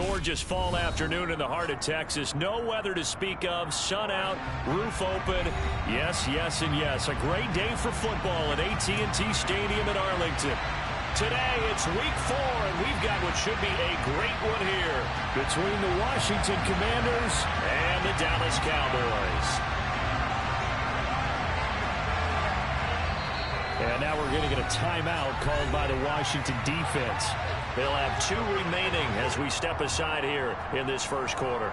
gorgeous fall afternoon in the heart of Texas. No weather to speak of. Sun out, roof open. Yes, yes, and yes. A great day for football at AT&T Stadium in Arlington. Today, it's week 4, and we've got what should be a great one here between the Washington Commanders and the Dallas Cowboys. And now we're going to get a timeout called by the Washington defense. They'll have 2 remaining as we step aside here in this first quarter.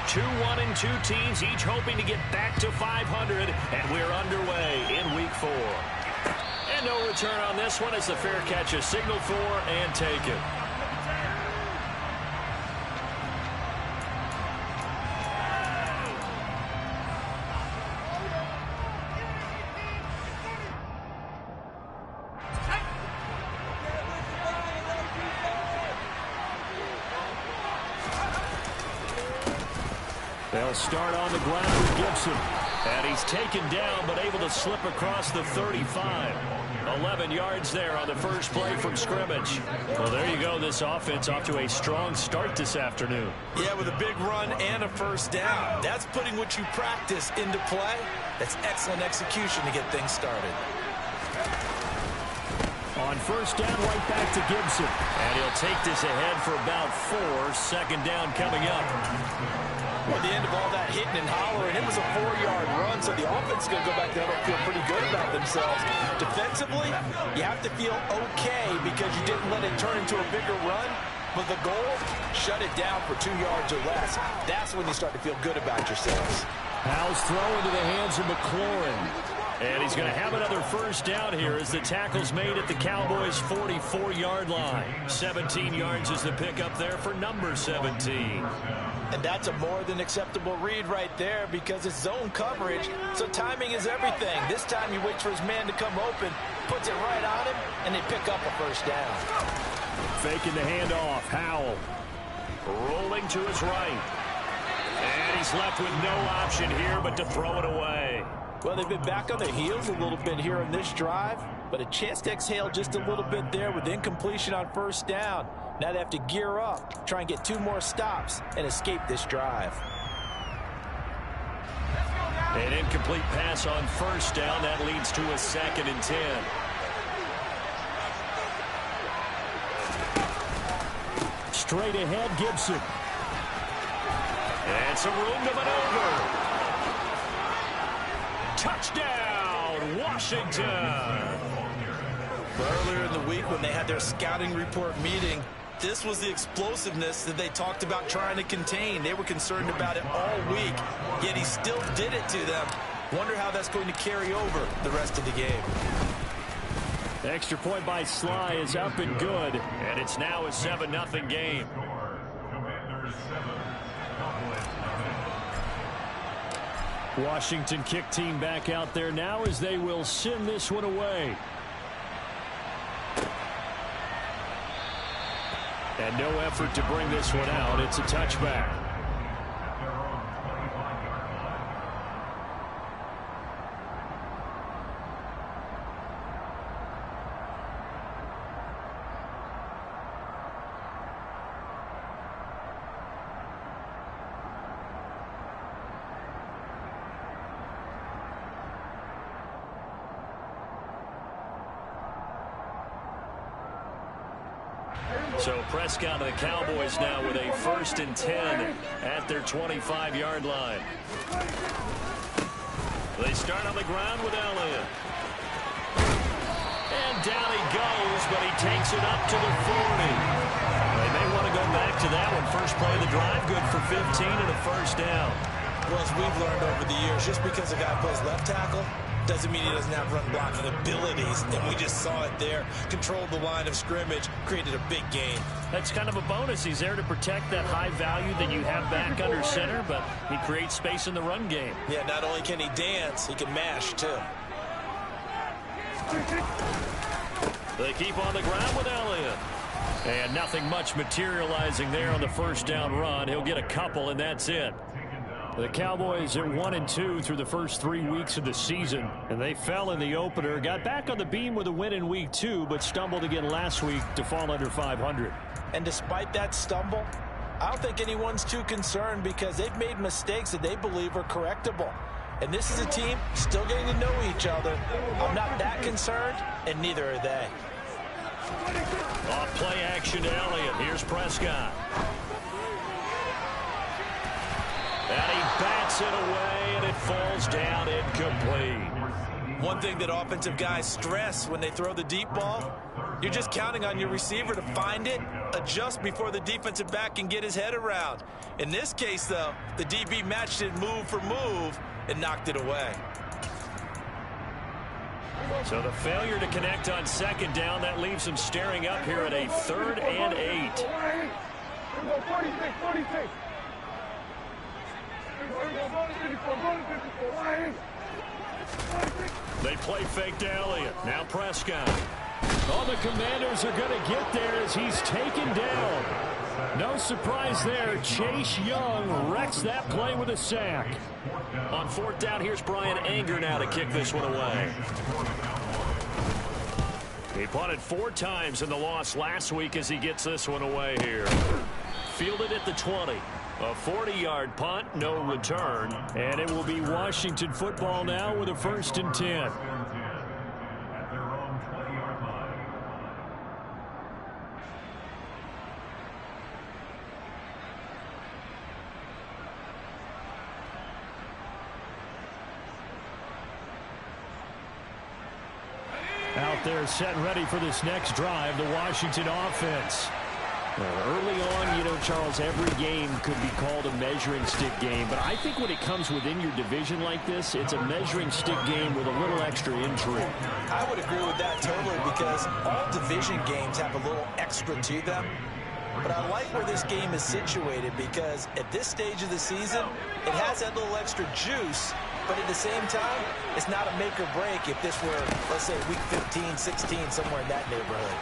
Two 1-2 teams, each hoping to get back to 500, and we're underway in week 4. And no return on this one as the fair catch is signaled for and taken. They'll start on the ground with Gibson. And he's taken down, but able to slip across the 35. 11 yards there on the first play from scrimmage. Well, there you go. This offense off to a strong start this afternoon. Yeah, with a big run and a first down. That's putting what you practice into play. That's excellent execution to get things started. On first down, right back to Gibson. And he'll take this ahead for about 4. Second down coming up. At the end of all that hitting and hollering, it was a 4-yard run, so the offense is going to go back there and feel pretty good about themselves. Defensively, you have to feel okay because you didn't let it turn into a bigger run. But the goal, shut it down for 2 yards or less. That's when you start to feel good about yourselves. Howell's throw into the hands of McLaurin. And he's going to have another first down here as the tackle's made at the Cowboys' 44-yard line. 17 yards is the pickup there for number 17. And that's a more than acceptable read right there because it's zone coverage, so timing is everything. This time he waits for his man to come open, puts it right on him, and they pick up a first down. Faking the handoff, Howell. Rolling to his right. And he's left with no option here but to throw it away. Well, they've been back on their heels a little bit here on this drive, but a chance to exhale just a little bit there with incompletion on first down. Now they have to gear up, try and get 2 more stops, and escape this drive. An incomplete pass on first down. That leads to a 2nd and 10. Straight ahead, Gibson. And some room to maneuver. Touchdown, Washington. Earlier in the week when they had their scouting report meeting, this was the explosiveness that they talked about trying to contain. They were concerned about it all week, yet he still did it to them. Wonder how that's going to carry over the rest of the game. The extra point by Sly is up and good, and it's now a 7-0 game. Washington kick team back out there now as they will send this one away. And no effort to bring this one out. It's a touchback. So Prescott and the Cowboys now with a 1st and 10 at their 25-yard line. They start on the ground with Elliott. And down he goes, but he takes it up to the 40. They may want to go back to that one. First play of the drive, good for 15 and a first down. Well, as we've learned over the years, just because a guy plays left tackle doesn't mean he doesn't have run blocking abilities, and we just saw it there. Controlled the line of scrimmage, created a big gain. That's kind of a bonus. He's there to protect that high value that you have back under center, but he creates space in the run game. Yeah, not only can he dance, he can mash, too. They keep on the ground with Elliott. And nothing much materializing there on the first down run. He'll get a couple, and that's it. The Cowboys are 1-2 through the first 3 weeks of the season, and they fell in the opener, got back on the beam with a win in week 2, but stumbled again last week to fall under 500. And despite that stumble, I don't think anyone's too concerned because they've made mistakes that they believe are correctable. And this is a team still getting to know each other. I'm not that concerned, and neither are they. Off play action to Elliott. Here's Prescott. And he bats it away, and it falls down incomplete. One thing that offensive guys stress when they throw the deep ball, you're just counting on your receiver to find it, adjust before the defensive back can get his head around. In this case, though, the DB matched it move for move and knocked it away. So the failure to connect on second down, that leaves him staring up here at a 3rd and 8. They play fake to Elliott. Now Prescott. Oh, the Commanders are going to get there as he's taken down. No surprise there. Chase Young wrecks that play with a sack. On 4th down, here's Brian Anger now to kick this one away. He punted 4 times in the loss last week as he gets this one away here. Fielded at the 20. A 40-yard punt, no return. And it will be Washington football now with a 1st and 10. Out there set and ready for this next drive, the Washington offense. Early on, Charles, every game could be called a measuring stick game. But I think when it comes within your division like this, it's a measuring stick game with a little extra intrigue. I would agree with that totally because all division games have a little extra to them. But I like where this game is situated because at this stage of the season, it has that little extra juice. But at the same time, it's not a make or break if this were, let's say, week 15, 16, somewhere in that neighborhood.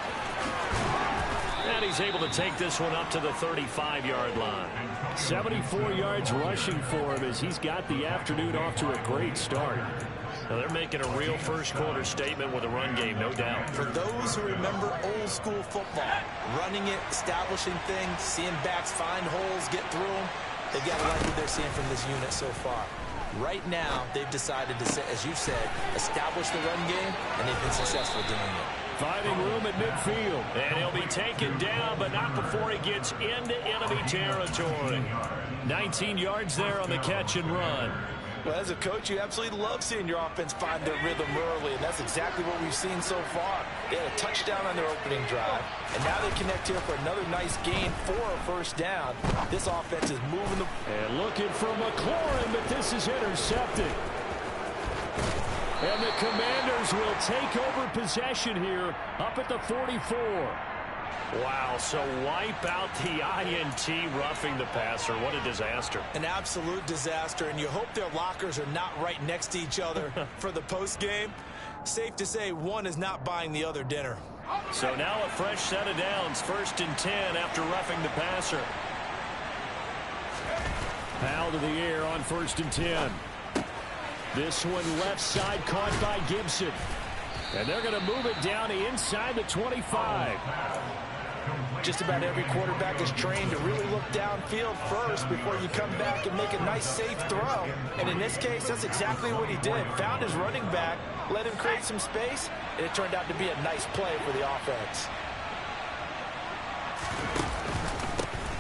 And he's able to take this one up to the 35-yard line. 74 yards rushing for him as he's got the afternoon off to a great start. Now they're making a real first-quarter statement with a run game, no doubt. For those who remember old-school football, running it, establishing things, seeing backs find holes, get through them, they've got to like what they're seeing from this unit so far. Right now, they've decided to, as you said, establish the run game, and they've been successful doing it. Finding room at midfield. And he'll be taken down, but not before he gets into enemy territory. 19 yards there on the catch and run. Well, as a coach, you absolutely love seeing your offense find their rhythm early, and that's exactly what we've seen so far. They had a touchdown on their opening drive, and now they connect here for another nice gain for a 1st down. This offense is moving the... And looking for McLaurin, but this is intercepted. And the Commanders will take over possession here up at the 44. Wow, so wipe out the INT roughing the passer. What a disaster. An absolute disaster, and you hope their lockers are not right next to each other for the postgame. Safe to say one is not buying the other dinner. So now a fresh set of downs, 1st and 10 after roughing the passer. Powell to the air on 1st and 10. This one left side caught by Gibson. And they're going to move it down inside the 25. Just about every quarterback is trained to really look downfield first before you come back and make a nice, safe throw. And in this case, that's exactly what he did. Found his running back, let him create some space, and it turned out to be a nice play for the offense.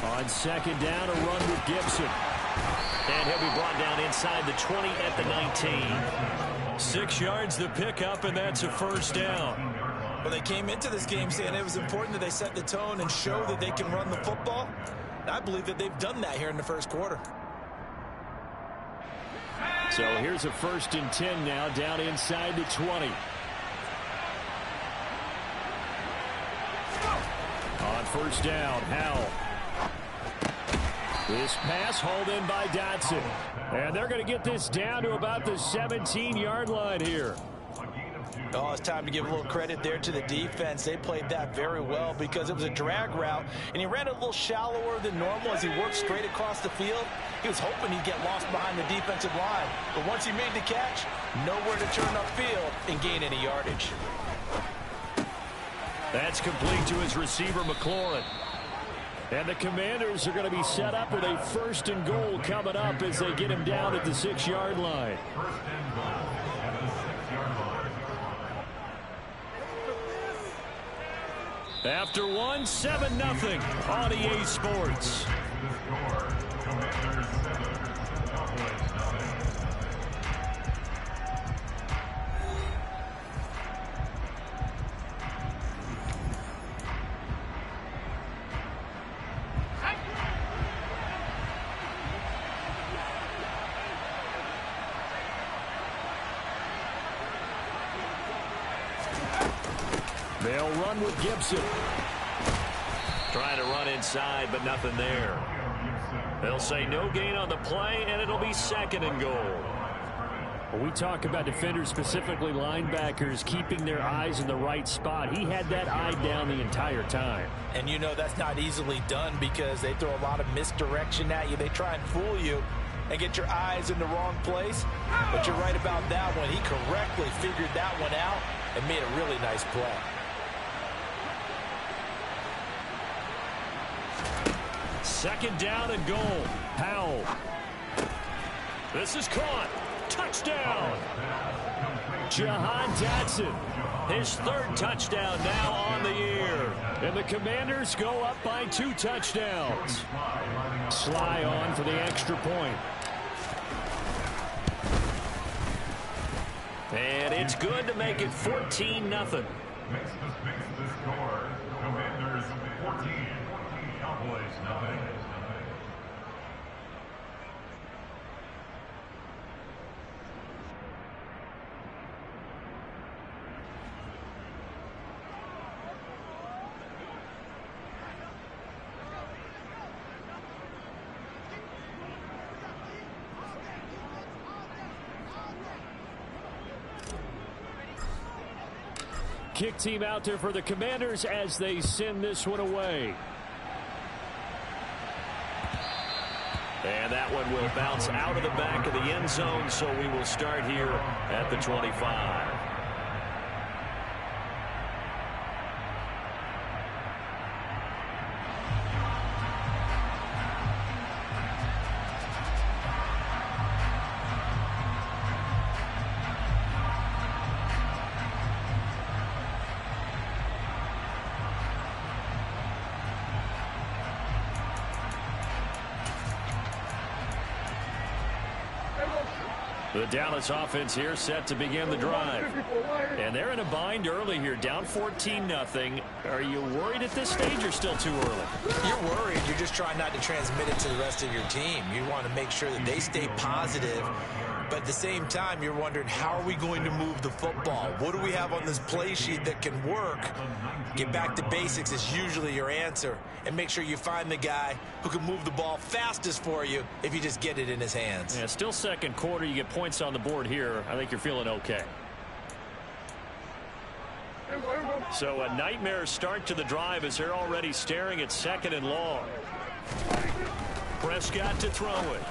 On 2nd down, a run with Gibson. And he'll be brought down inside the 20 at the 19. 6 yards the pickup, and that's a 1st down. Well, they came into this game saying it was important that they set the tone and show that they can run the football. And I believe that they've done that here in the 1st quarter. So here's a 1st and 10 now down inside the 20. On 1st down, Howell. This pass hauled in by Dotson. And they're going to get this down to about the 17-yard line here. Oh, it's time to give a little credit there to the defense. They played that very well because it was a drag route, and he ran a little shallower than normal as he worked straight across the field. He was hoping he'd get lost behind the defensive line, but once he made the catch, nowhere to turn upfield and gain any yardage. That's complete to his receiver, McLaurin. And the Commanders are going to be set up with a 1st and goal coming up as they get him down at the 6-yard line. After one, 7-0 on EA Sports. They'll run with Gibson. Trying to run inside, but nothing there. They'll say no gain on the play, and it'll be 2nd and goal. When we talk about defenders, specifically linebackers, keeping their eyes in the right spot, he had that eye down the entire time. And you know that's not easily done because they throw a lot of misdirection at you. They try and fool you and get your eyes in the wrong place. But you're right about that one. He correctly figured that one out and made a really nice play. Second down and goal. Powell. This is caught. Touchdown. Jahan Dotson. His 3rd touchdown now on the year. And the Commanders go up by 2 touchdowns. Sly on for the extra point. And it's good to make it 14-0. Makes the score. Commanders 14. Cowboys nothing. Kick team out there for the Commanders as they send this one away. And that one will bounce out of the back of the end zone, so we will start here at the 25. The Dallas offense here set to begin the drive. And they're in a bind early here, down 14-0. Are you worried at this stage or still too early? You're worried. You're just trying not to transmit it to the rest of your team. You want to make sure that they stay positive. But at the same time, you're wondering, how are we going to move the football? What do we have on this play sheet that can work? Get back to basics is usually your answer. And make sure you find the guy who can move the ball fastest for you if you just get it in his hands. Yeah, still 2nd quarter. You get points on the board here. I think you're feeling okay. So a nightmare start to the drive as they're already staring at 2nd and long. Prescott to throw it.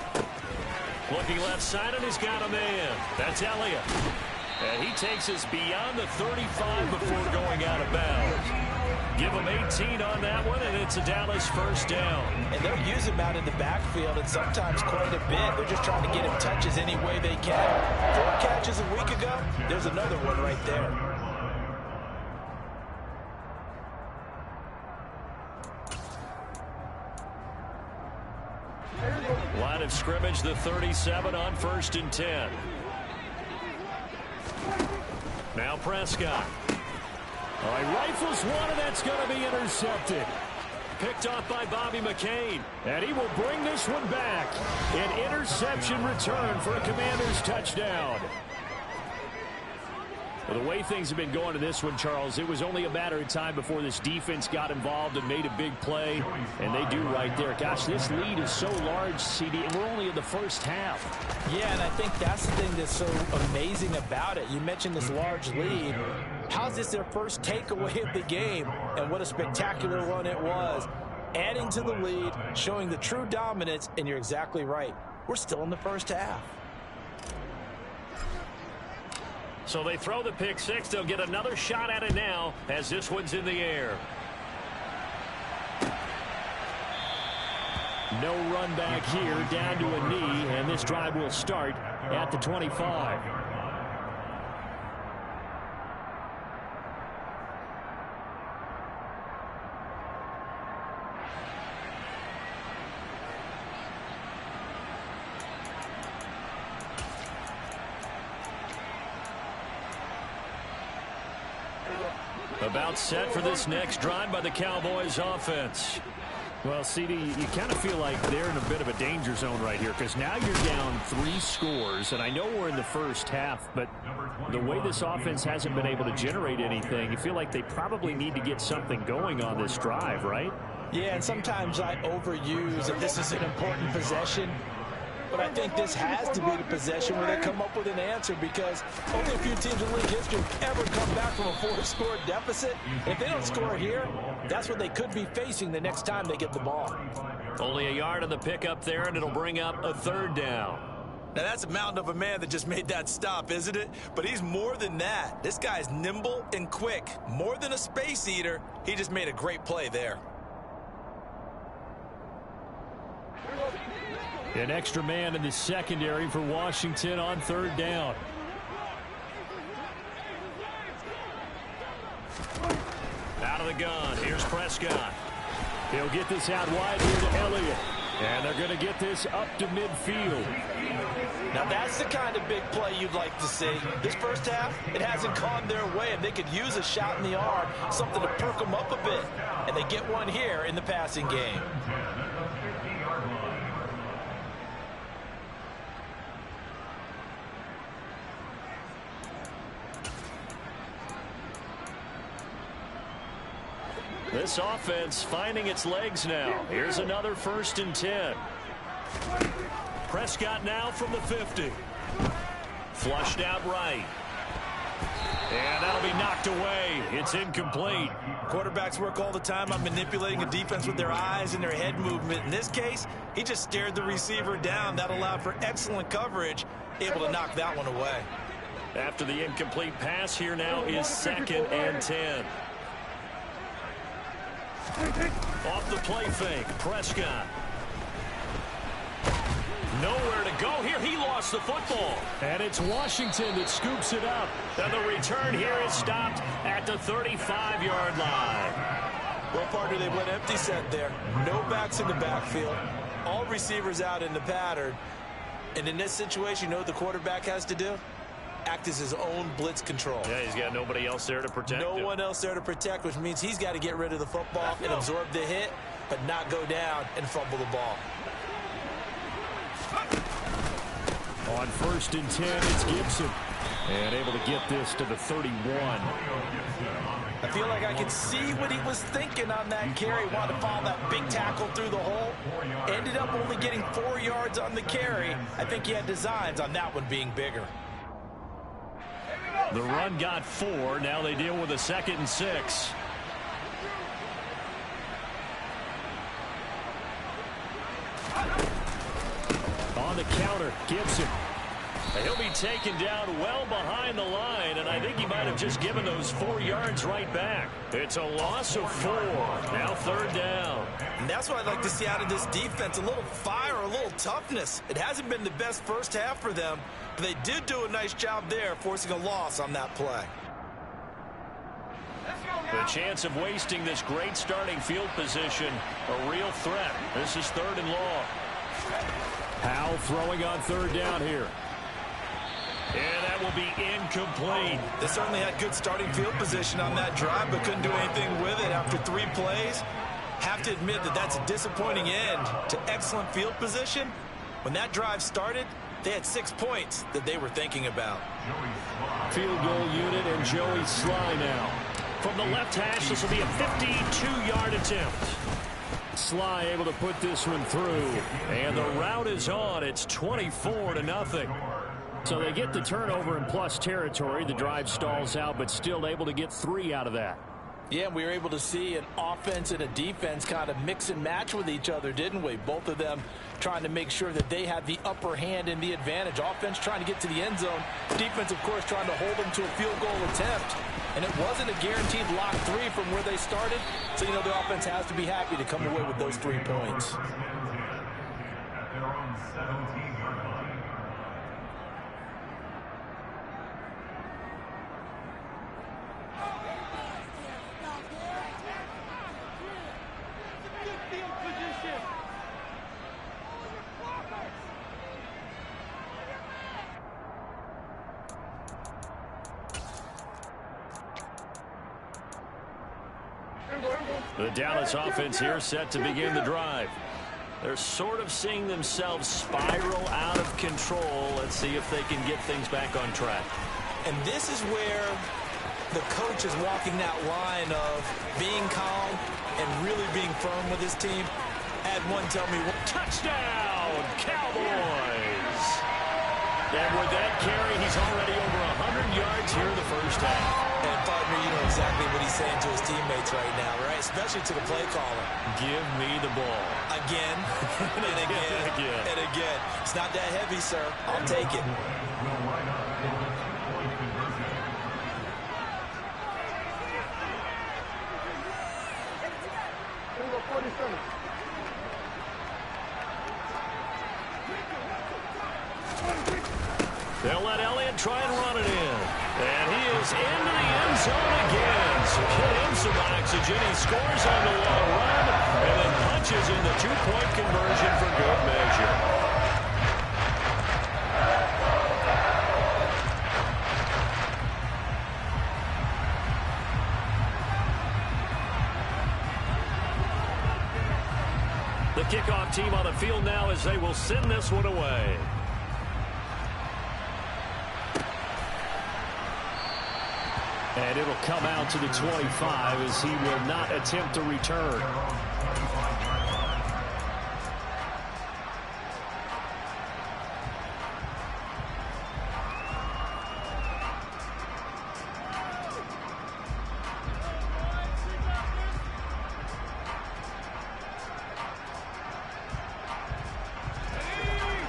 Looking left side, and he's got a man. That's Elliott. And he takes us beyond the 35 before going out of bounds. Give him 18 on that one, and it's a Dallas 1st down. And they'll use him out in the backfield, and sometimes quite a bit. They're just trying to get him touches any way they can. 4 catches a week ago, there's another one right there. Line of scrimmage, the 37 on 1st and 10. Now Prescott. All right, rifles one, and that's going to be intercepted. Picked off by Bobby McCain. And he will bring this one back. An interception return for a Commanders touchdown. Well, the way things have been going to this one, Charles, it was only a matter of time before this defense got involved and made a big play, and they do right there. Gosh, this lead is so large, CD, and we're only in the first half. Yeah, and I think that's the thing that's so amazing about it. You mentioned this large lead. How's this their first takeaway of the game? And what a spectacular run it was. Adding to the lead, showing the true dominance, and you're exactly right. We're still in the first half. So they throw the pick six. They'll get another shot at it now as this one's in the air. No run back here, down to a knee, and this drive will start at the 25. About set for this next drive by the Cowboys offense. Well, CD, you kind of feel like they're in a bit of a danger zone right here because now you're down 3 scores, and I know we're in the first half, but the way this offense hasn't been able to generate anything, you feel like they probably need to get something going on this drive, right? Yeah, and sometimes I overuse that this is an important possession. But I think this has to be the possession where they come up with an answer because only a few teams in league history have ever come back from a 4-score deficit. If they don't score here, that's what they could be facing the next time they get the ball. Only a yard on the pickup there, and it'll bring up a 3rd down. Now, that's a mountain of a man that just made that stop, isn't it? But he's more than that. This guy's nimble and quick. More than a space eater, he just made a great play there. An extra man in the secondary for Washington on 3rd down. Out of the gun. Here's Prescott. He'll get this out wide here to Elliott. And they're going to get this up to midfield. Now, that's the kind of big play you'd like to see. This first half, it hasn't gone their way, and they could use a shot in the arm, something to perk them up a bit. And they get one here in the passing game. This offense finding its legs now. Here's another 1st and 10. Prescott now from the 50. Flushed out right. And that'll be knocked away. It's incomplete. Quarterbacks work all the time on manipulating a defense with their eyes and their head movement. In this case, he just stared the receiver down. That allowed for excellent coverage, able to knock that one away. After the incomplete pass, here now is 2nd and 10. Off the play fake, Prescott. Nowhere to go here. He lost the football. And it's Washington that scoops it up. And the return here is stopped at the 35-yard line. Well, partner, they went empty set there. No backs in the backfield. All receivers out in the pattern. And in this situation, you know what the quarterback has to do? Act as his own blitz control. Yeah, he's got nobody else there to protect him. No one else there to protect, which means he's got to get rid of the football and absorb the hit, but not go down and fumble the ball. On 1st and 10, it's Gibson. And able to get this to the 31. I feel like I can see what he was thinking on that carry. Wanted to follow that big tackle through the hole. Ended up only getting 4 yards on the carry. I think he had designs on that one being bigger. The run got 4. Now they deal with a 2nd and 6. On the counter, Gibson. He'll be taken down well behind the line, and I think he might have just given those 4 yards right back. It's a loss of 4. Now 3rd down. And that's what I'd like to see out of this defense, a little fire, a little toughness. It hasn't been the best first half for them, but they did do a nice job there, forcing a loss on that play. The chance of wasting this great starting field position, a real threat. This is 3rd and long. Powell throwing on 3rd down here. And that will be incomplete. They certainly had good starting field position on that drive, but couldn't do anything with it after 3 plays. Have to admit that that's a disappointing end to excellent field position. When that drive started, They had 6 points that they were thinking about. Field goal unit and Joey Sly now. From the left hash, this will be a 52-yard attempt. Sly able to put this one through. And the route is on. It's 24-0. So they get the turnover in plus territory. The drive stalls out, but still able to get 3 out of that. Yeah, we were able to see an offense and a defense kind of mix and match with each other, didn't we? Both of them trying to make sure that they had the upper hand and the advantage. Offense trying to get to the end zone. Defense, of course, trying to hold them to a field goal attempt. And it wasn't a guaranteed lock 3 from where they started. So, you know, the offense has to be happy to come away with those 3 points. At their own 17-yard line. The Dallas offense here set to begin the drive. They're sort of seeing themselves spiral out of control. Let's see if they can get things back on track. And this is where the coach is walking that line of being calm and really being firm with his team. Had one tell me, touchdown, Cowboys! And with that carry, he's already over 100 yards here in the first half. And partner, you know exactly what he's saying to his teammates right now, right? Especially to the play caller. Give me the ball. Again, and again, and again. It's not that heavy, sir. I'll take it. They'll let Elliott try and run it in. And he is into the end zone again. So get him some oxygen. He scores on the long run and then punches in the 2-point conversion for good measure. The kickoff team on the field now as they will send this one away. And it'll come out to the 25 as he will not attempt to return.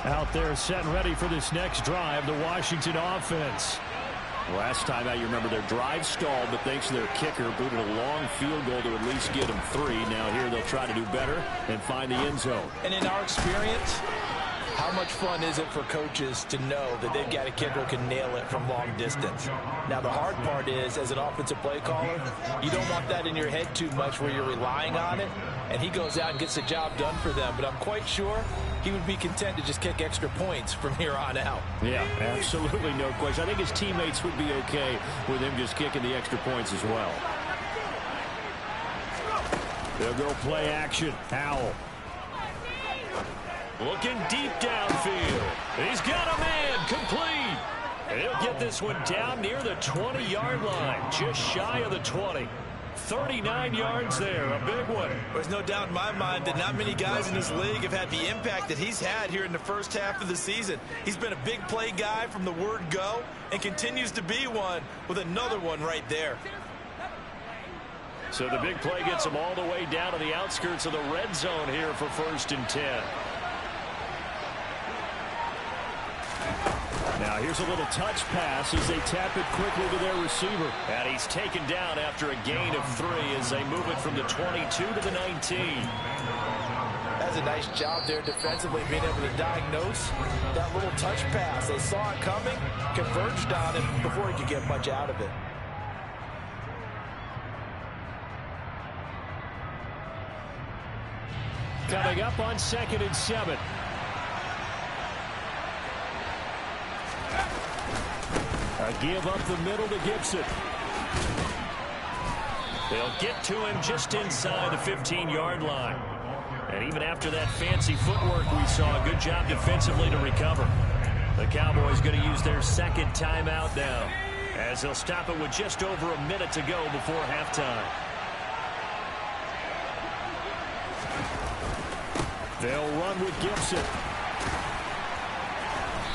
Out there set and ready for this next drive, the Washington offense. Last time out, you remember their drive stalled, but thanks to their kicker, booted a long field goal to at least get them 3. Now here they'll try to do better and find the end zone. And in our experience, how much fun is it for coaches to know that they've got a kicker who can nail it from long distance? Now, the hard part is, as an offensive play caller, you don't want that in your head too much where you're relying on it, and he goes out and gets the job done for them. But I'm quite sure he would be content to just kick extra points from here on out. Yeah, absolutely no question. I think his teammates would be okay with him just kicking the extra points as well. They'll go play action. Howell. Looking deep downfield. He's got a man complete. And he'll get this one down near the 20-yard line, just shy of the 20. 39 yards there, a big one. There's no doubt in my mind that not many guys in this league have had the impact that he's had here in the first half of the season. He's been a big play guy from the word go and continues to be one with another one right there. So the big play gets him all the way down to the outskirts of the red zone here for 1st and 10. Now here's a little touch pass as they tap it quickly to their receiver. And he's taken down after a gain of 3 as they move it from the 22 to the 19. That's a nice job there defensively, being able to diagnose that little touch pass. They saw it coming, converged on it before he could get much out of it. Coming up on 2nd and 7. A give up the middle to Gibson. They'll get to him just inside the 15-yard line. And even after that fancy footwork we saw, a good job defensively to recover. The Cowboys going to use their second timeout now, as they'll stop it with just over a minute to go before halftime. They'll run with Gibson.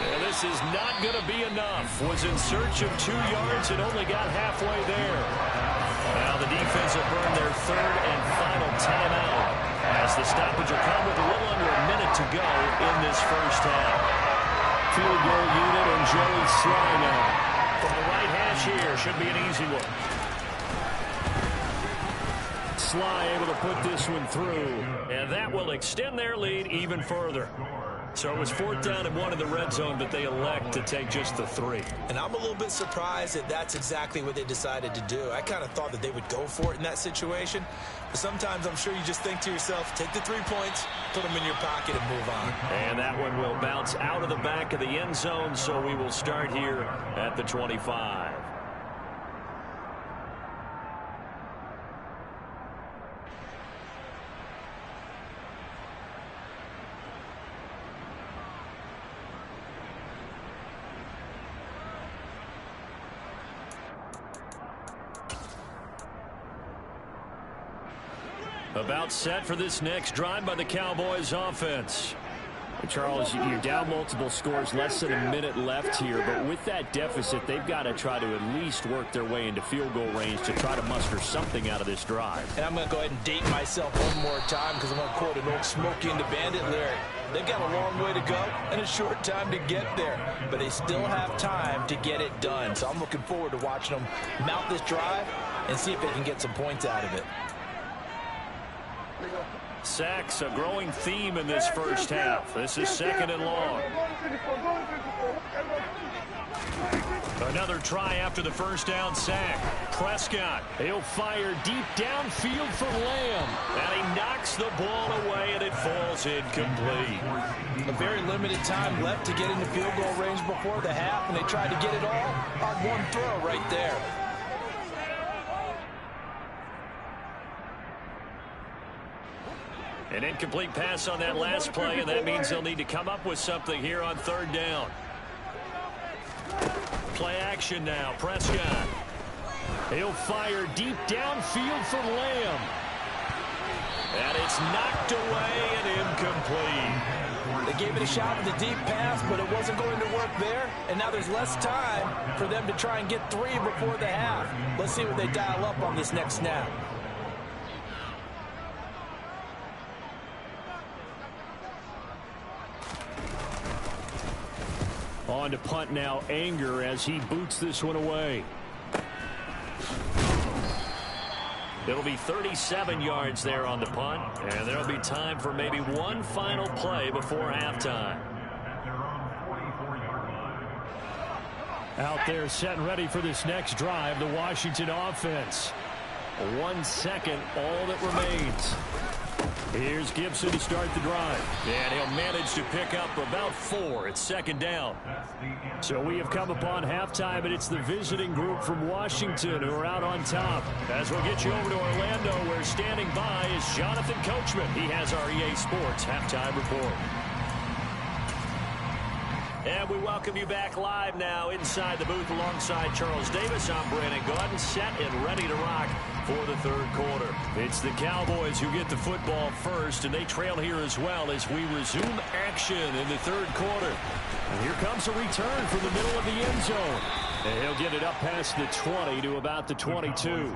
And this is not going to be enough. Was in search of 2 yards and only got halfway there. Now the defense will burn their third and final timeout, as the stoppage will come with a little under a minute to go in this first half. Field goal unit and Joey Sly now. From the right hash here, should be an easy one. Sly able to put this one through, and that will extend their lead even further. So it was 4th down and 1 in the red zone, but they elect to take just the 3. And I'm a little bit surprised that that's exactly what they decided to do. I kind of thought that they would go for it in that situation. But sometimes I'm sure you just think to yourself, take the 3 points, put them in your pocket, and move on. And that one will bounce out of the back of the end zone, so we will start here at the 25. About set for this next drive by the Cowboys offense. Charles, you're down multiple scores, less than a minute left here, but with that deficit, they've got to try to at least work their way into field goal range to try to muster something out of this drive. And I'm going to go ahead and date myself one more time, because I'm going to quote an old Smokey and the Bandit lyric. They've got a long way to go and a short time to get there, but they still have time to get it done. So I'm looking forward to watching them mount this drive and see if they can get some points out of it. Sacks, a growing theme in this first half. This is 2nd and long. Another try after the first down sack. Prescott, he'll fire deep downfield for Lamb. And he knocks the ball away, and it falls incomplete. A very limited time left to get into field goal range before the half, and they tried to get it all on one throw right there. An incomplete pass on that last play, and that means they'll need to come up with something here on 3rd down. Play action now. Prescott. He'll fire deep downfield for Lamb. And it's knocked away and incomplete. They gave it a shot with the deep pass, but it wasn't going to work there. And now there's less time for them to try and get 3 before the half. Let's see what they dial up on this next snap. On to punt now, Anger, as he boots this one away. It'll be 37 yards there on the punt, and there'll be time for maybe one final play before halftime. Out there set and ready for this next drive, the Washington offense. 1 second, all that remains. Here's Gibson to start the drive. And he'll manage to pick up about 4. It's 2nd down. So we have come upon halftime, and it's the visiting group from Washington who are out on top. As we'll get you over to Orlando, where standing by is Jonathan Coachman. He has our EA Sports halftime report. And we welcome you back live now inside the booth alongside Charles Davis. I'm Brandon Gaudin, set and ready to rock for the 3rd quarter. It's the Cowboys who get the football first, and they trail here as well as we resume action in the 3rd quarter. And here comes a return from the middle of the end zone. And he'll get it up past the 20 to about the 22.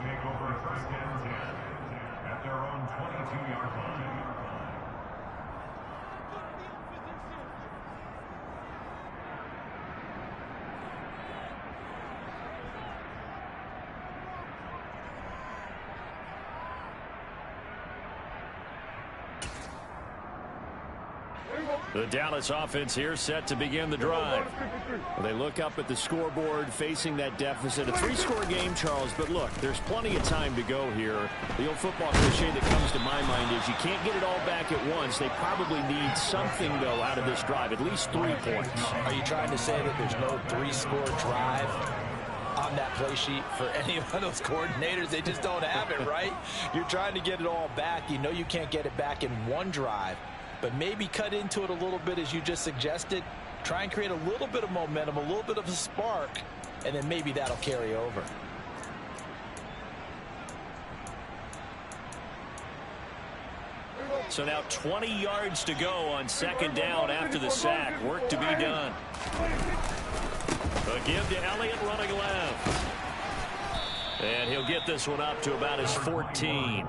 The Dallas offense here set to begin the drive. They look up at the scoreboard facing that deficit. A 3-score game, Charles, but look, there's plenty of time to go here. The old football cliche that comes to my mind is you can't get it all back at once. They probably need something, though, out of this drive, at least 3 points. Are you trying to say that there's no 3-score drive on that play sheet for any of those coordinators? They just don't have it, right? You're trying to get it all back. You know you can't get it back in one drive, but maybe cut into it a little bit as you just suggested. 3 points. Are you trying to say that there's no 3-score drive on that play sheet for any of those coordinators? They just don't have it, right? You're trying to get it all back in one drive, but maybe cut into it a little bit as you just suggested. 3 Try and create a little bit of momentum, a little bit of a spark, and then maybe that'll carry over. So now 20 yards to go on second down after the sack. Work to be done. A give to Elliott running left. And he'll get this one up to about his 14.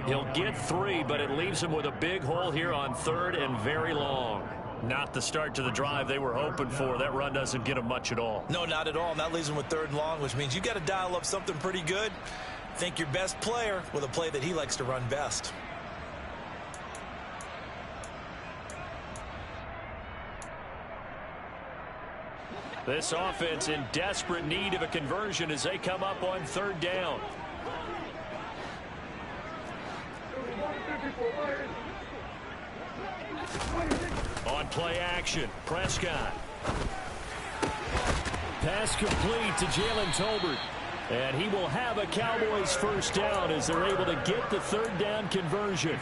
He'll get 3, but it leaves him with a big hole here on third and very long. Not the start to the drive they were hoping for. That run doesn't get him much at all. No, not at all. And that leaves him with third and long, which means you got to dial up something pretty good. Think your best player with a play that he likes to run best. This offense in desperate need of a conversion as they come up on third down. On play action, Prescott. Pass complete to Jalen Tolbert. And he will have a Cowboys first down as they're able to get the third down conversion.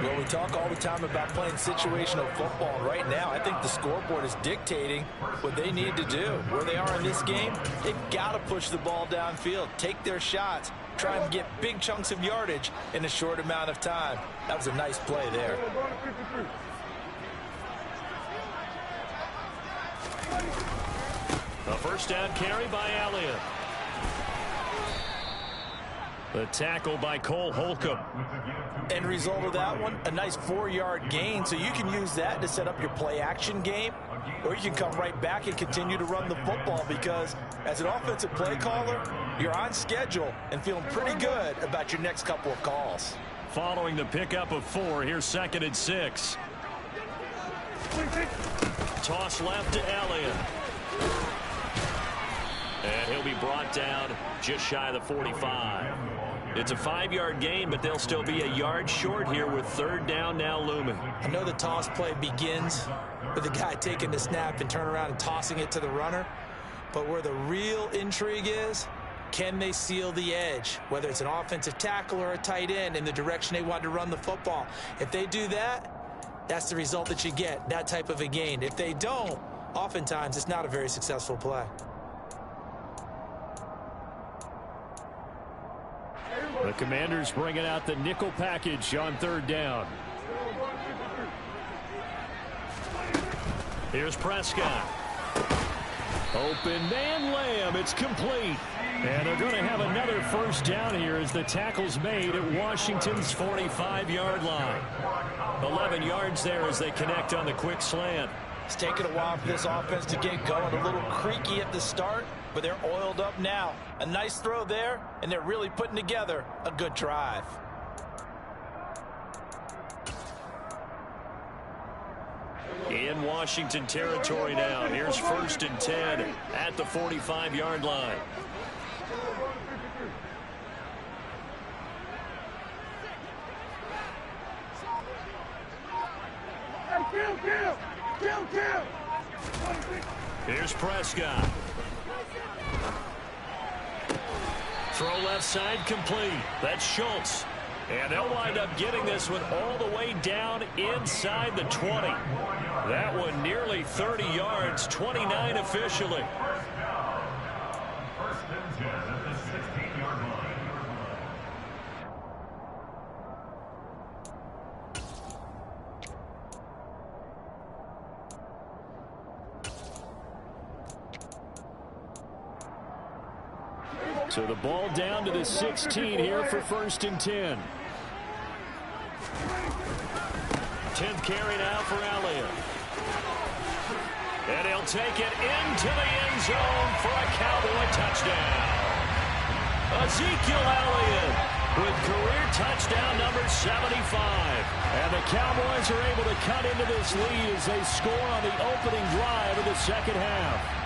Well, we talk all the time about playing situational football. Right now, I think the scoreboard is dictating what they need to do. Where they are in this game, they've got to push the ball downfield, take their shots, try and get big chunks of yardage in a short amount of time. That was a nice play there. A first down carry by Elliott. The tackle by Cole Holcomb. End result of that one, a nice 4-yard gain. So you can use that to set up your play action game, or you can come right back and continue to run the football, because as an offensive play caller, you're on schedule and feeling pretty good about your next couple of calls. Following the pickup of 4, here's 2nd and 6. Toss left to Elliott. And he'll be brought down just shy of the 45. It's a 5-yard gain, but they'll still be a yard short here with third down now looming. I know the toss play begins with the guy taking the snap and turn around and tossing it to the runner. But where the real intrigue is, can they seal the edge, whether it's an offensive tackle or a tight end, in the direction they want to run the football? If they do that, that's the result that you get, that type of a gain. If they don't, oftentimes it's not a very successful play. The Commanders bringing out the nickel package on third down. Here's Prescott. Open man, Lamb. It's complete. And they're going to have another first down here as the tackle's made at Washington's 45-yard line. 11 yards there as they connect on the quick slant. It's taken a while for this offense to get going. A little creaky at the start, but they're oiled up now. A nice throw there, and they're really putting together a good drive. In Washington territory now. Here's 1st and 10 at the 45-yard line. Here's Prescott. Throw left side complete. That's Schultz. And they'll wind up getting this one all the way down inside the 20. That one nearly 30 yards, 29 officially. First and 10 at the 16-yard line. So the ball down to the 16 here for 1st and 10. 10th carry now for Elliott. And he'll take it into the end zone for a Cowboy touchdown. Ezekiel Elliott with career touchdown number 75. And the Cowboys are able to cut into this lead as they score on the opening drive of the second half.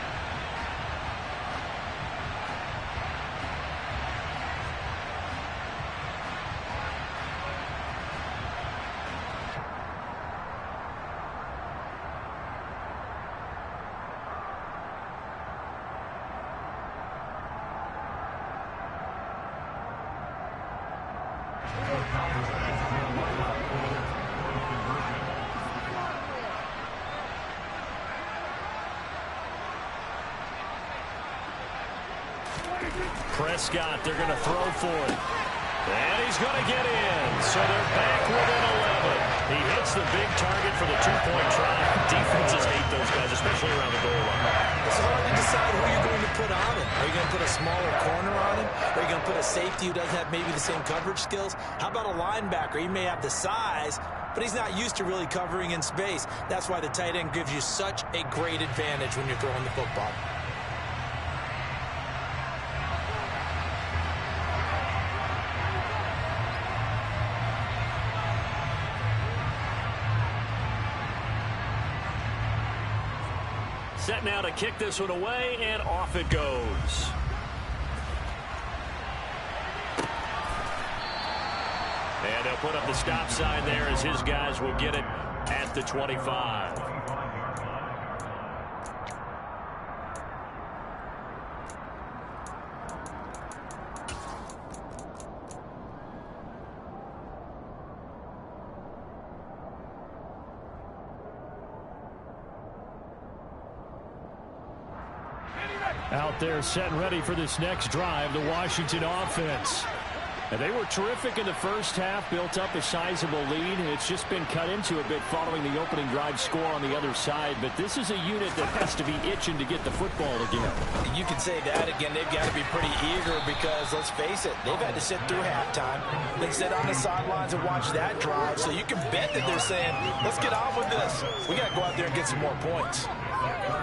Prescott, they're going to throw for it. And he's going to get in. So they're back within 11. He hits the big target for the two-point try. Defenses hate those guys, especially around the goal line. It's hard to decide who you're going to put on him. Are you going to put a smaller corner on him? Are you going to put a safety who doesn't have maybe the same coverage skills? How about a linebacker? He may have the size, but he's not used to really covering in space. That's why the tight end gives you such a great advantage when you're throwing the football. Set now to kick this one away, and off it goes. And they'll put up the stop sign there as his guys will get it at the 25. Out there set and ready for this next drive, the Washington offense. And they were terrific in the first half, built up a sizable lead. It's just been cut into a bit following the opening drive score on the other side. But this is a unit that has to be itching to get the football again. You can say that again. They've got to be pretty eager because, let's face it, they've had to sit through halftime, then sit on the sidelines and watch that drive. So you can bet that they're saying, let's get on with this. We got to go out there and get some more points.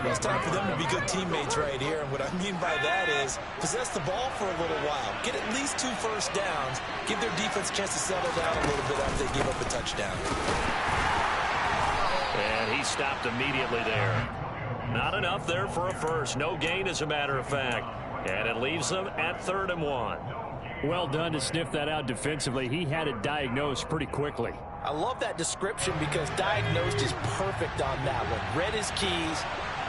Well, it's time for them to be good teammates right here. And what I mean by that is possess the ball for a little while. Get at least 2 first downs. Give their defense a chance to settle down a little bit after they give up a touchdown. And he stopped immediately there. Not enough there for a first. No gain, as a matter of fact. And it leaves them at 3rd and 1. Well done to sniff that out defensively. He had it diagnosed pretty quickly. I love that description because diagnosed is perfect on that one. Read his keys,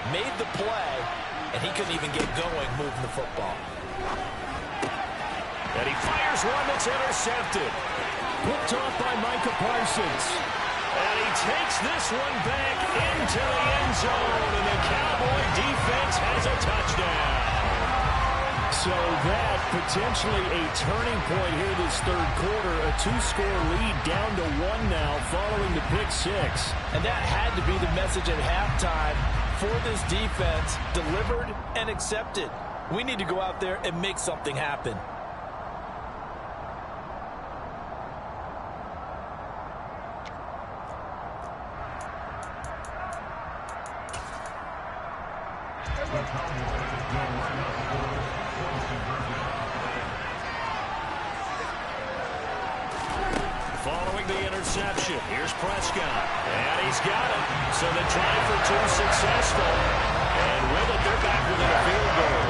made the play, and he couldn't even get going moving the football. And he fires one that's intercepted. Picked off by Micah Parsons. And he takes this one back into the end zone, and the Cowboy defense has a touchdown. So that potentially a turning point here this third quarter. A 2-score lead down to 1 now following the pick 6. And that had to be the message at halftime for this defense. Delivered and accepted. We need to go out there and make something happen. Following the interception, here's Prescott. And he's got it. So the try for 2 successful. And with it, they're back within a field goal.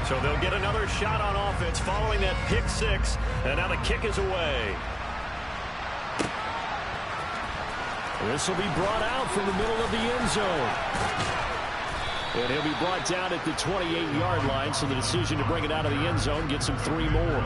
So they'll get another shot on offense following that pick 6. And now the kick is away. This will be brought out from the middle of the end zone. And he'll be brought down at the 28-yard line. So the decision to bring it out of the end zone gets him 3 more.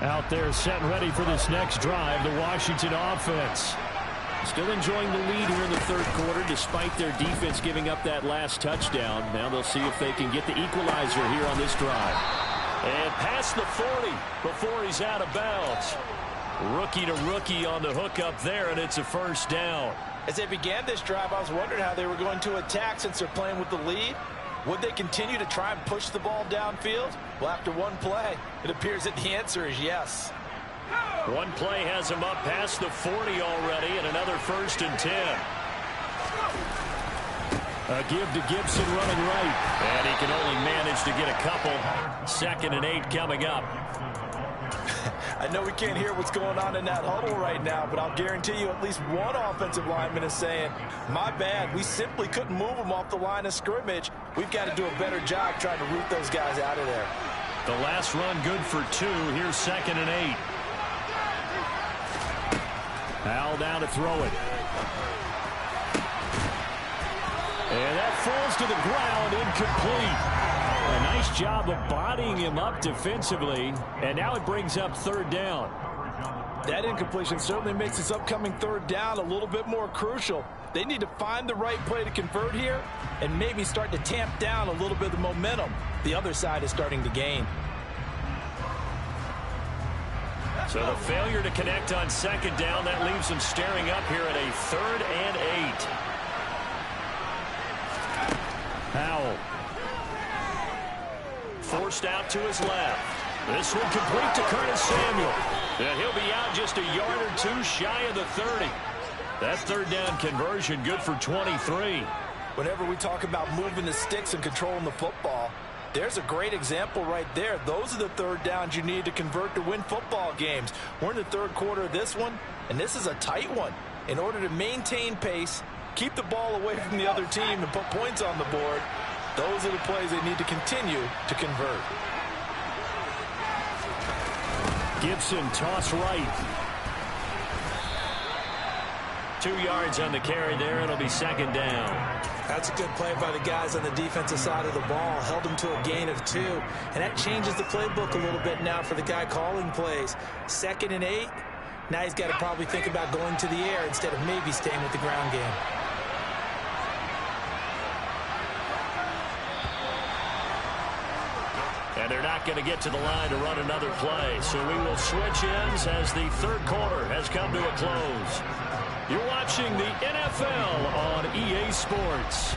Out there set and ready for this next drive, the Washington offense. Still enjoying the lead here in the third quarter despite their defense giving up that last touchdown. Now they'll see if they can get the equalizer here on this drive. And past the 40 before he's out of bounds. Rookie to rookie on the hook up there, and it's a first down. As they began this drive, I was wondering how they were going to attack since they're playing with the lead. Would they continue to try and push the ball downfield? Well, after one play, it appears that the answer is yes. One play has him up past the 40 already, and another 1st and 10. A give to Gibson running right. And he can only manage to get a couple. 2nd and 8 coming up. I know we can't hear what's going on in that huddle right now, but I'll guarantee you at least one offensive lineman is saying, my bad, we simply couldn't move them off the line of scrimmage. We've got to do a better job trying to root those guys out of there. The last run good for 2. Here's 2nd and 8. Howell down to throw it. And that falls to the ground, incomplete. A nice job of bodying him up defensively, and now it brings up 3rd down. That incompletion certainly makes this upcoming 3rd down a little bit more crucial. They need to find the right play to convert here and maybe start to tamp down a little bit of the momentum the other side is starting to gain. So the failure to connect on 2nd down, that leaves them staring up here at a 3rd and 8. Howell. Forced out to his left. This one complete to Curtis Samuel. And he'll be out just a yard or 2 shy of the 30. That 3rd down conversion good for 23. Whenever we talk about moving the sticks and controlling the football, there's a great example right there. Those are the 3rd downs you need to convert to win football games. We're in the 3rd quarter of this one, and this is a tight one. In order to maintain pace, keep the ball away from the other team, and put points on the board, those are the plays they need to continue to convert. Gibson toss right. 2 yards on the carry there. It'll be 2nd down. That's a good play by the guys on the defensive side of the ball. Held them to a gain of 2. And that changes the playbook a little bit now for the guy calling plays. 2nd and 8. Now he's got to probably think about going to the air instead of maybe staying with the ground game. And they're not going to get to the line to run another play. So we will switch ends as the 3rd quarter has come to a close. You're watching the NFL on EA Sports.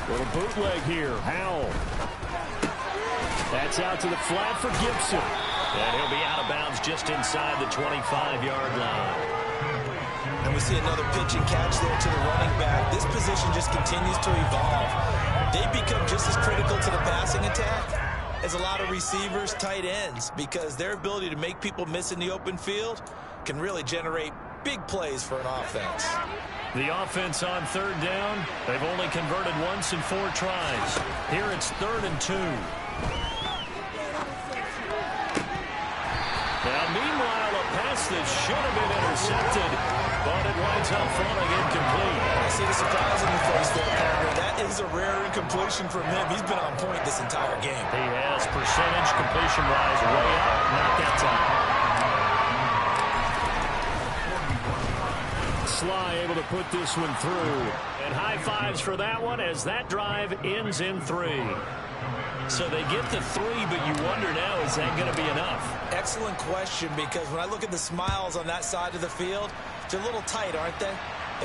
Little bootleg here. Howell. That's out to the flat for Gibson. And he'll be out of bounds just inside the 25-yard line. And we see another pitch and catch there to the running back. This position just continues to evolve. They become just as critical to the passing attack as a lot of receivers, tight ends, because their ability to make people miss in the open field can really generate big plays for an offense. The offense on 3rd down, they've only converted once in 4 tries. Here it's 3rd and 2. Now, meanwhile, a pass that should have been intercepted, but it winds up falling incomplete. I see the surprise in the face there, partner. That is a rare incompletion from him. He's been on point this entire game. He has percentage completion-wise way up, not that time. Sly able to put this one through. And high fives for that one as that drive ends in 3. So they get to 3, but you wonder now, is that going to be enough? Excellent question, because when I look at the smiles on that side of the field, they're a little tight, aren't they?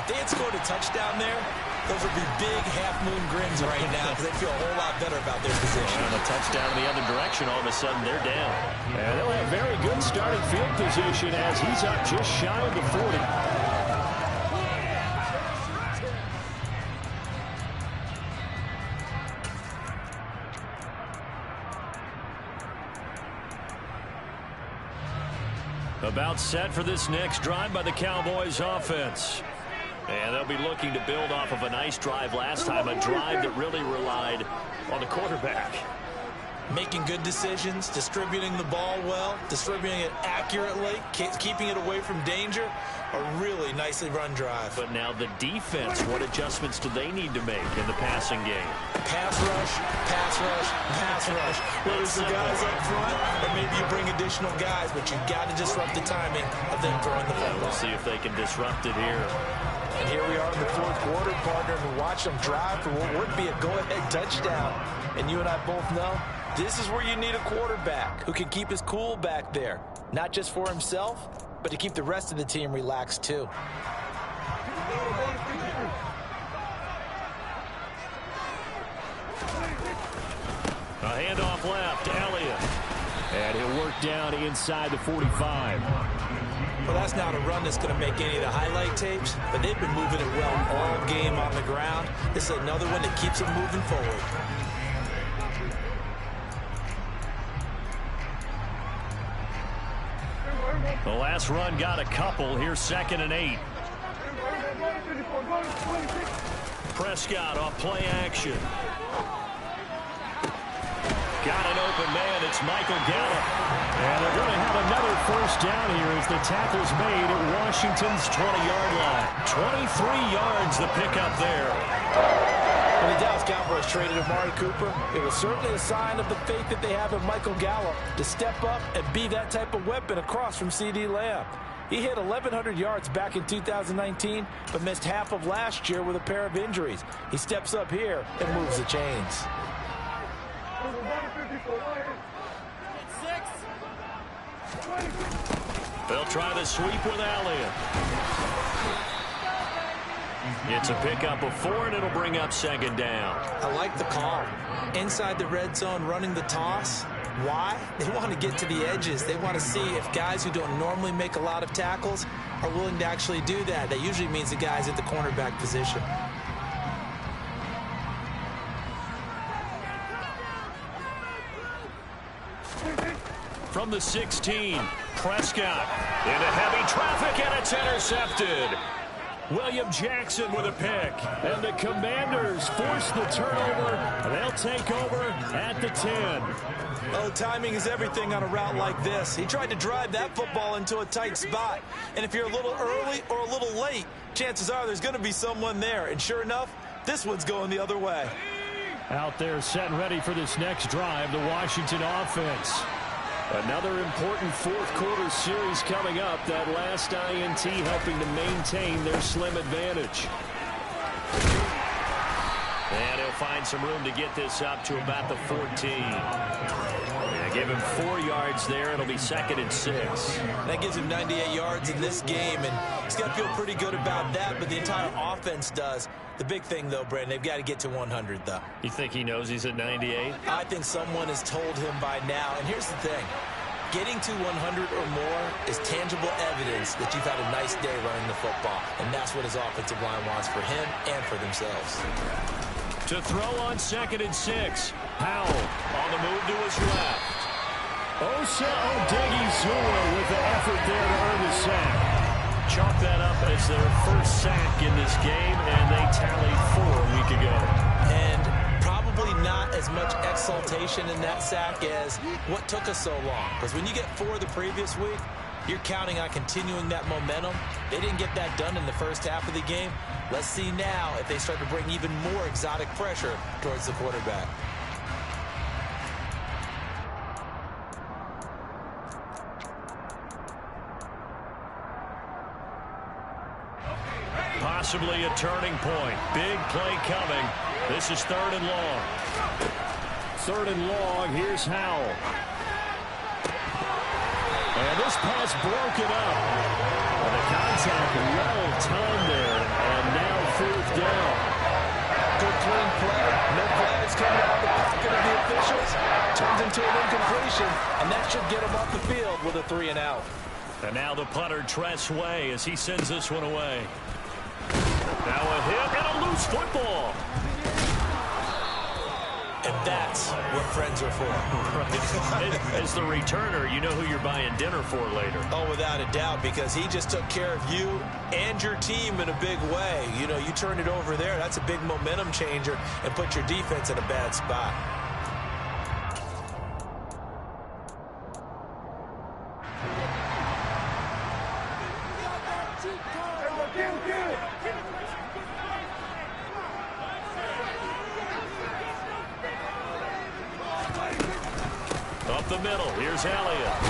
If they had scored a touchdown there, those would be big half-moon grins right now because they feel a whole lot better about their position. And a touchdown in the other direction, all of a sudden they're down. And they'll have very good starting field position as he's up just shy of the 40. About set for this next drive by the Cowboys offense. And they'll be looking to build off of a nice drive last time, a drive that really relied on the quarterback. Making good decisions, distributing the ball well, distributing it accurately, keeping it away from danger. A really nicely run drive. But now the defense, what adjustments do they need to make in the passing game? Pass rush, pass rush, pass rush. Whether it's the guys up front or maybe you bring additional guys, but you got to disrupt the timing of them throwing the football. We'll see if they can disrupt it here. And here we are in the 4th quarter, partner, and watch them drive for what would be a go-ahead touchdown. And you and I both know this is where you need a quarterback who can keep his cool back there. Not just for himself, but to keep the rest of the team relaxed too. A handoff left, Elliott. And he'll work down inside the 45. Well, that's not a run that's going to make any of the highlight tapes, but they've been moving it well all game on the ground. This is another one that keeps them moving forward. The last run got a couple. Here's 2nd and 8. Prescott off play action. Got an open man. It's Michael Gallup. And they're going to have another first down here as the tackle's made at Washington's 20-yard line. 23 yards the pickup there. When the Dallas Cowboys traded Amari Cooper, it was certainly a sign of the faith that they have in Michael Gallup to step up and be that type of weapon across from C.D. Lamb. He hit 1,100 yards back in 2019, but missed half of last year with a pair of injuries. He steps up here and moves the chains. They'll try the sweep with Elliott. It's a pickup of 4, and it'll bring up 2nd down. I like the call. Inside the red zone, running the toss. Why? They want to get to the edges. They want to see if guys who don't normally make a lot of tackles are willing to actually do that. That usually means the guys at the cornerback position. From the 16, Prescott into heavy traffic, and it's intercepted. William Jackson with a pick, and the Commanders force the turnover. They'll take over at the 10. Oh, timing is everything on a route like this. He tried to drive that football into a tight spot, and if you're a little early or a little late, chances are there's going to be someone there, and sure enough, this one's going the other way. Out there set and ready for this next drive, the Washington offense. Another important fourth-quarter series coming up. That last INT helping to maintain their slim advantage. And he'll find some room to get this up to about the 14. Yeah, give him 4 yards there. It'll be 2nd and 6. That gives him 98 yards in this game, and he's got to feel pretty good about that, but the entire offense does. The big thing, though, Brandon, they've got to get to 100, though. You think he knows he's at 98? I think someone has told him by now. And here's the thing. Getting to 100 or more is tangible evidence that you've had a nice day running the football. And that's what his offensive line wants for him and for themselves. To throw on 2nd and 6. Powell on the move to his left. Osa Odighizuwa with the effort there to earn the sack. Chalk that up as their first sack in this game, and they tallied 4 a week ago. And probably not as much exultation in that sack as what took us so long. Because when you get 4 the previous week, you're counting on continuing that momentum. They didn't get that done in the first half of the game. Let's see now if they start to bring even more exotic pressure towards the quarterback. Possibly a turning point. Big play coming. This is 3rd and long. 3rd and long. Here's Howell. And this pass broken up. And the contact well timed there. And now 4th down. Good clean play. No flags coming out of the pocket of the officials. Turns into an incompletion, and that should get him off the field with a 3 and out. And now the punter, Tress Way, as he sends this one away. Now a hit and a loose football. And that's what friends are for. Right. As the returner, you know who you're buying dinner for later. Oh, without a doubt, because he just took care of you and your team in a big way. You know, you turned it over there. That's a big momentum changer and put your defense in a bad spot. Up the middle, here's Elliott.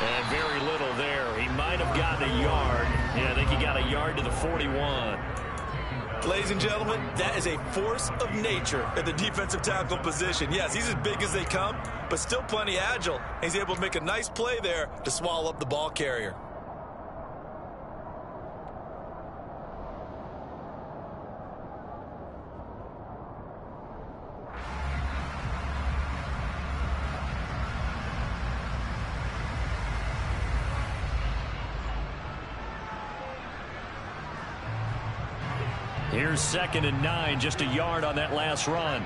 And very little there. He might have gotten a yard. Yeah, I think he got a yard to the 41. Ladies and gentlemen, that is a force of nature at the defensive tackle position. Yes, he's as big as they come, but still plenty agile. He's able to make a nice play there to swallow up the ball carrier. Here's 2nd and 9, just a yard on that last run.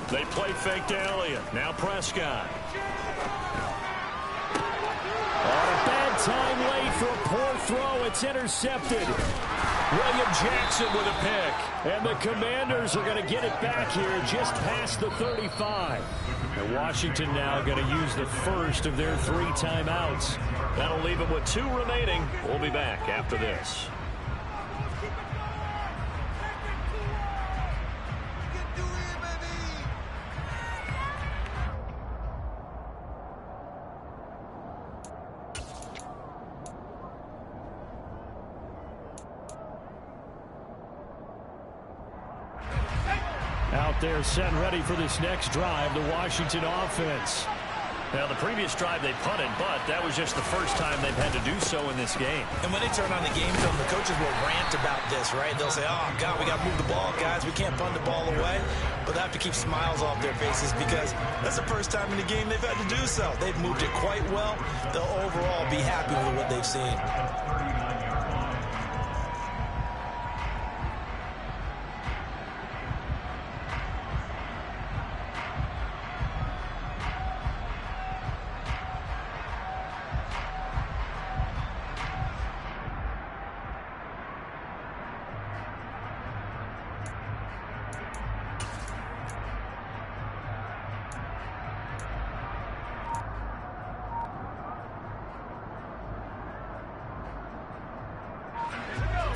They play fake to Elliott. Now Prescott. On a bad time late for a poor throw. It's intercepted. William Jackson with a pick. And the Commanders are going to get it back here just past the 35. And Washington now going to use the first of their 3 timeouts. That'll leave them with 2 remaining. We'll be back after this. Out there set and ready for this next drive, the Washington offense. Now, the previous drive they punted, but that was just the first time they've had to do so in this game. And when they turn on the game film, the coaches will rant about this, right? They'll say, oh, God, we got to move the ball, guys. We can't punt the ball away. But they have to keep smiles off their faces because that's the first time in the game they've had to do so. They've moved it quite well. They'll overall be happy with what they've seen.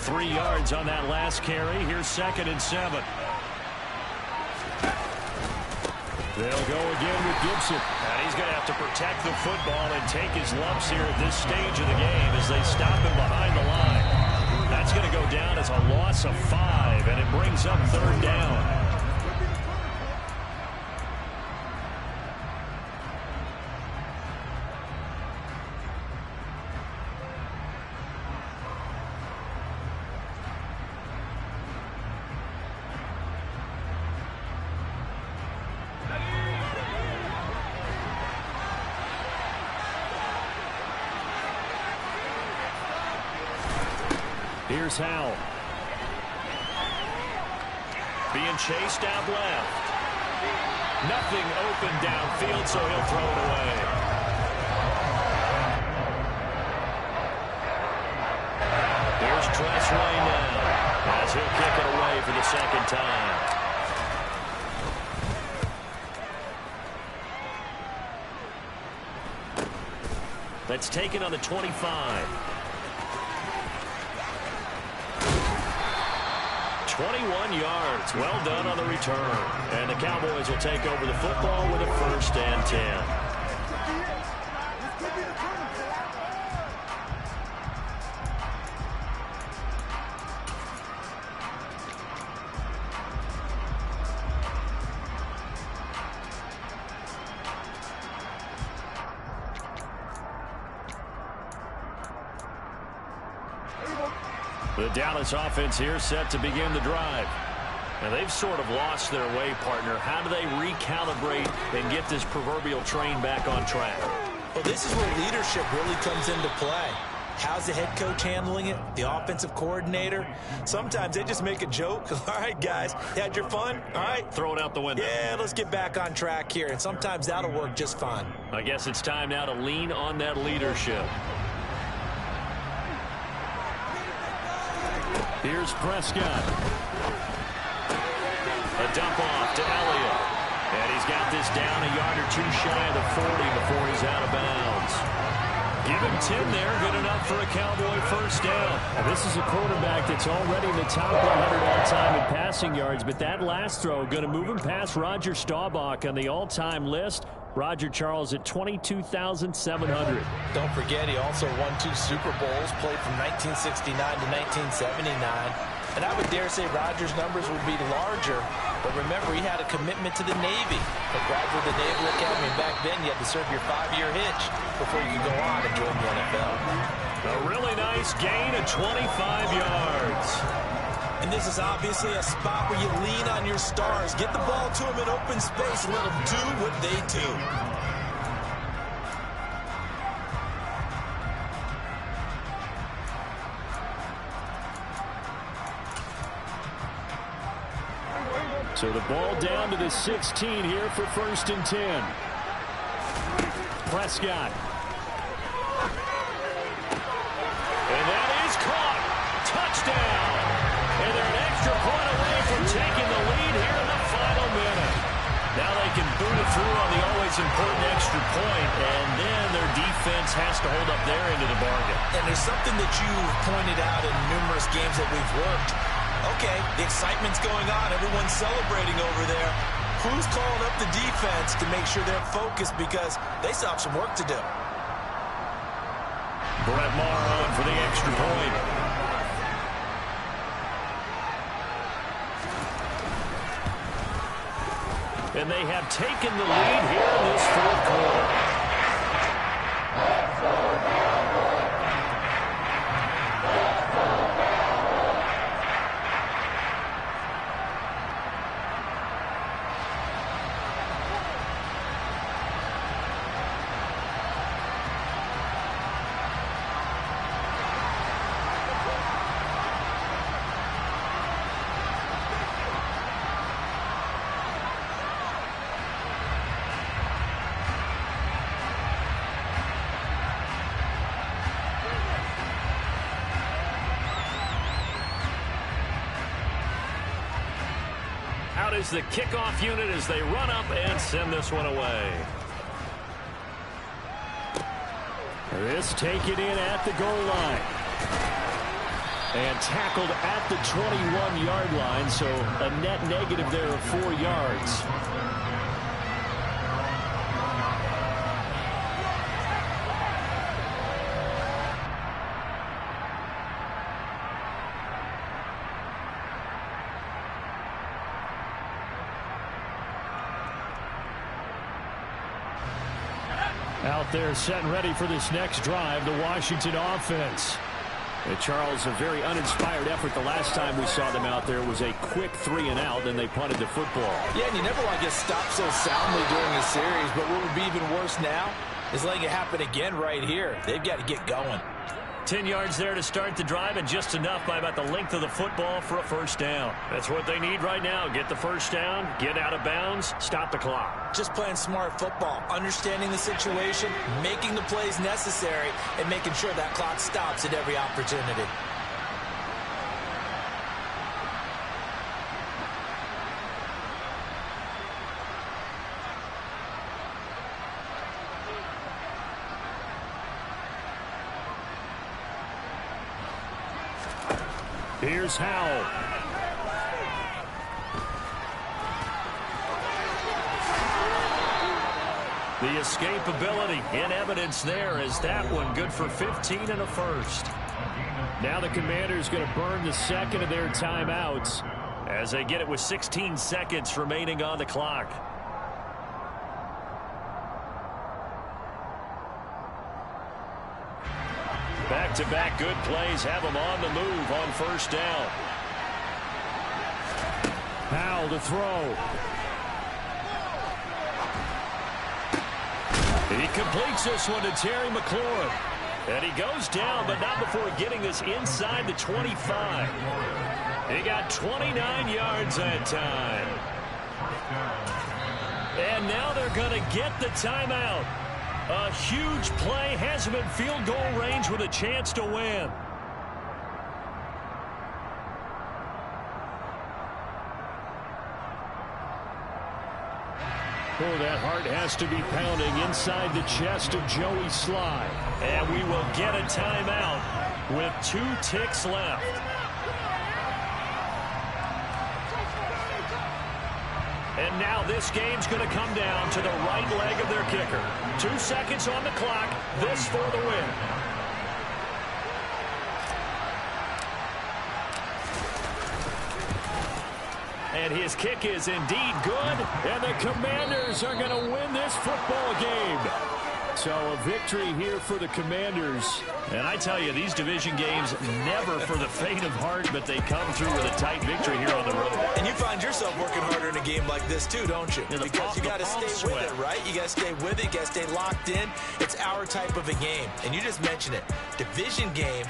Three yards on that last carry. Here's 2nd and 7. They'll go again with Gibson. And he's going to have to protect the football and take his lumps here at this stage of the game as they stop him behind the line. That's going to go down as a loss of 5, and it brings up 3rd down. Here's Howell. Being chased out left. Nothing open downfield, so he'll throw it away. Here's Tressway now as he'll kick it away for the 2nd time. That's taken on the 25. 21 yards. Well done on the return. And the Cowboys will take over the football with a 1st and 10. The Dallas offense here set to begin the drive. Now they've sort of lost their way, partner. How do they recalibrate and get this proverbial train back on track? Well, this is where leadership really comes into play. How's the head coach handling it? The offensive coordinator? Sometimes they just make a joke. All right, guys, you had your fun? All right. Throw it out the window. Yeah, let's get back on track here. And sometimes that'll work just fine. I guess it's time now to lean on that leadership. Here's Prescott. A dump off to Elliott. And he's got this down a yard or 2 shy of the 40 before he's out of bounds. Give him 10 there. Good enough for a Cowboy 1st down. Now, this is a quarterback that's already in the top 100 all-time in passing yards, but that last throw going to move him past Roger Staubach on the all-time list. Roger Charles at 22,700. Don't forget, he also won 2 Super Bowls, played from 1969 to 1979. And I would dare say Rogers' numbers would be larger. But remember, he had a commitment to the Navy. A graduate of the Naval Academy. Back then, you had to serve your 5-year hitch before you could go on and join the NFL. A really nice gain of 25 yards. And this is obviously a spot where you lean on your stars. Get the ball to them in open space and let them do what they do. So the ball down to the 16 here for 1st and 10. Prescott. And that is caught. Touchdown. And they're an extra point away from taking the lead here in the final minute. Now they can boot it through on the always important extra point, and then their defense has to hold up their end of the bargain. And there's something that you've pointed out in numerous games that we've worked. Okay, the excitement's going on. Everyone's celebrating over there. Who's calling up the defense to make sure they're focused because they still have some work to do? Brett Maher on for the extra point. And they have taken the lead here in this 4th quarter. Out is the kickoff unit as they run up and send this one away. This taken in at the goal line. And tackled at the 21-yard line, so a net negative there of 4 yards. Out there set and ready for this next drive, the Washington offense. And Charles, a very uninspired effort the last time we saw them out there. It was a quick 3-and-out, then they punted the football. Yeah, and you never want to get stopped so soundly during a series, but what would be even worse now is letting it happen again right here. They've got to get going. 10 yards there to start the drive, and just enough by about the length of the football for a 1st down. That's what they need right now. Get the 1st down, get out of bounds, stop the clock. Just playing smart football, understanding the situation, making the plays necessary, and making sure that clock stops at every opportunity. Here's Howell. The escapability in evidence there as that one good for 15 and a 1st. Now the Commanders going to burn the 2nd of their timeouts as they get it with 16 seconds remaining on the clock. Back-to-back good plays have them on the move on 1st down. Howell to throw. He completes this one to Terry McLaurin. And he goes down, but not before getting this inside the 25. He got 29 yards that time. And now they're going to get the timeout. A huge play has him in field goal range with a chance to win. Oh, that heart has to be pounding inside the chest of Joey Sly. And we will get a timeout with 2 ticks left. 2 And now this game's going to come down to the right leg of their kicker. 2 seconds on the clock. This for the win. And his kick is indeed good. And the Commanders are going to win this football game. So a victory here for the Commanders. And I tell you, these division games, never for the faint of heart, but they come through with a tight victory here on the road. And you find yourself working harder in a game like this too, don't you? Yeah, because you got to stay with it, right? You got to stay with it. You got to stay locked in. It's our type of a game. And you just mentioned it. Division game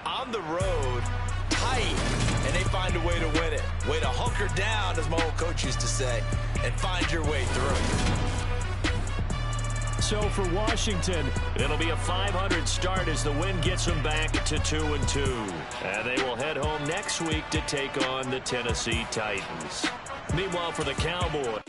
on the road, tight, and they find a way to win it. Way to hunker down, as my old coach used to say, and find your way through. So for Washington, it'll be a 500 start as the win gets them back to 2-2. And they will head home next week to take on the Tennessee Titans. Meanwhile, for the Cowboys.